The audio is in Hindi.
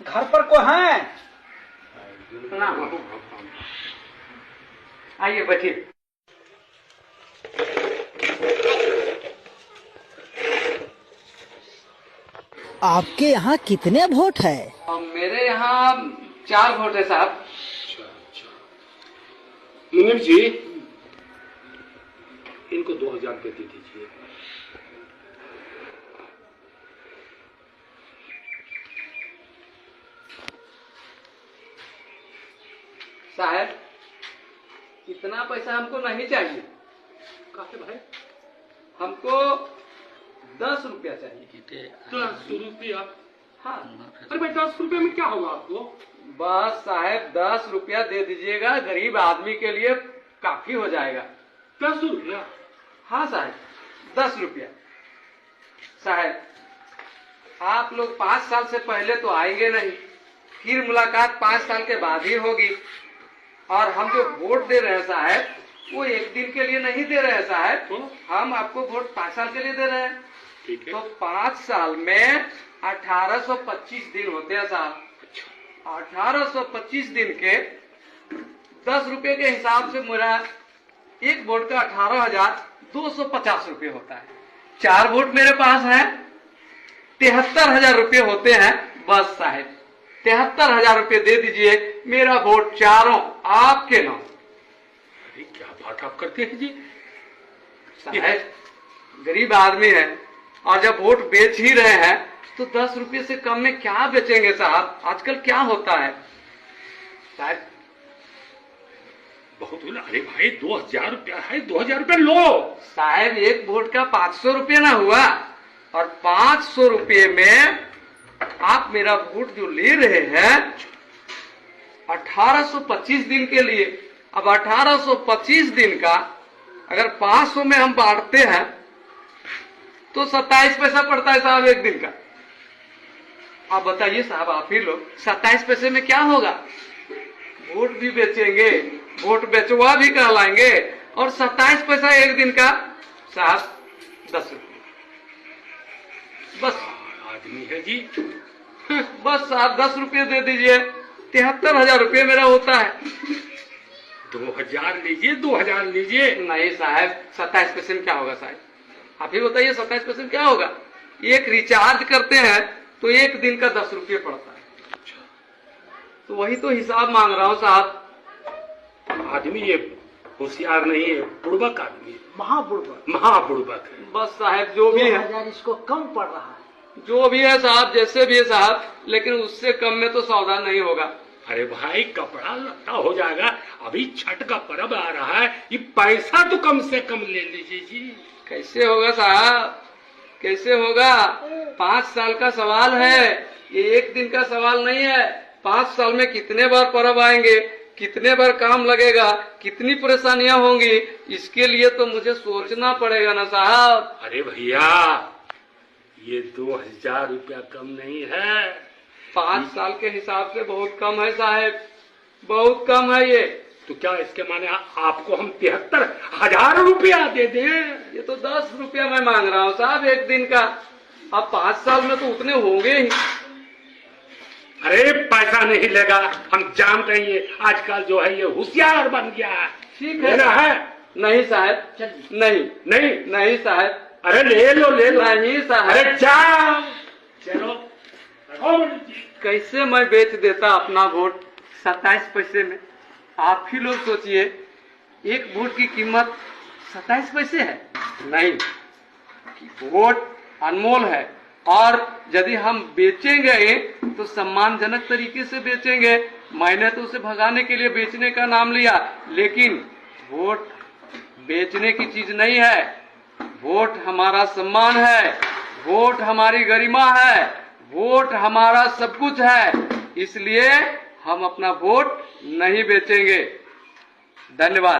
घर पर को है? आइए बैठिए। आपके यहाँ कितने वोट है? मेरे यहाँ 4 वोट है साहब। मुनीर जी, इनको 2000 रुपये दे दीजिए। साहब, इतना पैसा हमको नहीं चाहिए। काहे भाई? हमको 10 रुपया चाहिए। 10 रुपया? हाँ। अरे भाई 10 रुपये में क्या होगा आपको? बस साहब 10 रुपया दे दीजिएगा, गरीब आदमी के लिए काफी हो जाएगा। 10 रुपया? हाँ साहब, 10 रुपया। साहब, आप लोग 5 साल से पहले तो आएंगे नहीं, फिर मुलाकात 5 साल के बाद ही होगी। और हम जो वोट दे रहे हैं साहब, वो एक दिन के लिए नहीं दे रहे हैं साहब, हम आपको वोट 5 साल के लिए दे रहे हैं। ठीक है। तो 5 साल में 1825 दिन होते हैं साहब। 1825 दिन के 10 रुपए के हिसाब से मेरा एक वोट का 18,250 रुपये होता है। 4 वोट मेरे पास है, 73,000 रुपये होते हैं। बस साहब 73,000 रुपये दे दीजिए, मेरा वोट चारों आपके नाम। अरे क्या बात आप करते हैं जी? साहब गरीब आदमी है, और जब वोट बेच ही रहे हैं तो 10 रुपये से कम में क्या बेचेंगे साहब? आजकल क्या होता है साहब? बहुत हुआ। अरे भाई 2000 रुपया है, 2000 रुपया लो साहब। एक वोट का 500 रुपये ना हुआ, और 500 रुपये में आप मेरा वोट जो ले रहे हैं 1825 दिन के लिए। अब 1825 दिन का अगर 500 में हम बांटते हैं तो 27 पैसा पड़ता है साहब एक दिन का। आप बताइए साहब, आप ही लोग, 27 पैसे में क्या होगा? वोट भी बेचेंगे, वोट बेचवा भी कहलाएंगे, और 27 पैसा एक दिन का साहब 10 रुपये। बस आदमी है जी। बस साहब 10 रुपये दे दीजिए, 73,000 रुपये मेरा होता है। 2000 लीजिए, 2000 लीजिए। नहीं साहब, 27 पैसे में क्या होगा साहब? आप ही बताइए 27 पैसे में क्या होगा? एक रिचार्ज करते हैं तो एक दिन का 10 रुपये पड़ता है। तो वही तो हिसाब मांग रहा हूँ साहब। आदमी ये होशियार नहीं है, बुड़बक आदमी है, महाबुड़बक। महाबुड़बक है। बस साहब जो भी है, 2000 इसको कम पड़ रहा है। जो भी है साहब, जैसे भी है साहब, लेकिन उससे कम में तो सौदा नहीं होगा। अरे भाई कपड़ा लत्ता हो जाएगा, अभी छठ का पर्व आ रहा है, ये पैसा तो कम से कम ले लीजिए जी। कैसे होगा साहब, कैसे होगा? 5 साल का सवाल है, ये एक दिन का सवाल नहीं है। 5 साल में कितने बार पर्व आएंगे, कितने बार काम लगेगा, कितनी परेशानियां होंगी, इसके लिए तो मुझे सोचना पड़ेगा ना साहब। अरे भैया ये 2000 रुपया कम नहीं है। 5 साल के हिसाब से बहुत कम है साहब, बहुत कम है ये। तो क्या इसके माने आपको हम 73,000 रुपया दे दें? ये तो 10 रुपया मैं मांग रहा हूँ साहब एक दिन का। अब 5 साल में तो उतने होंगे ही। अरे पैसा नहीं लेगा, हम जानते हैं ये आजकल जो है ये होशियार बन गया है। ठीक है लेना है? नहीं साहब, नहीं नहीं नहीं साहब, अरे ले लो ले लो। नहीं साहब। अरे जाओ चलो। कैसे मैं बेच देता अपना वोट 27 पैसे में? आप ही लोग सोचिए, एक वोट की कीमत 27 पैसे है। नहीं, वोट अनमोल है, और यदि हम बेचेंगे तो सम्मानजनक तरीके से बेचेंगे। मैंने तो उसे भगाने के लिए बेचने का नाम लिया, लेकिन वोट बेचने की चीज नहीं है। वोट हमारा सम्मान है, वोट हमारी गरिमा है, वोट हमारा सब कुछ है। इसलिए हम अपना वोट नहीं बेचेंगे। धन्यवाद।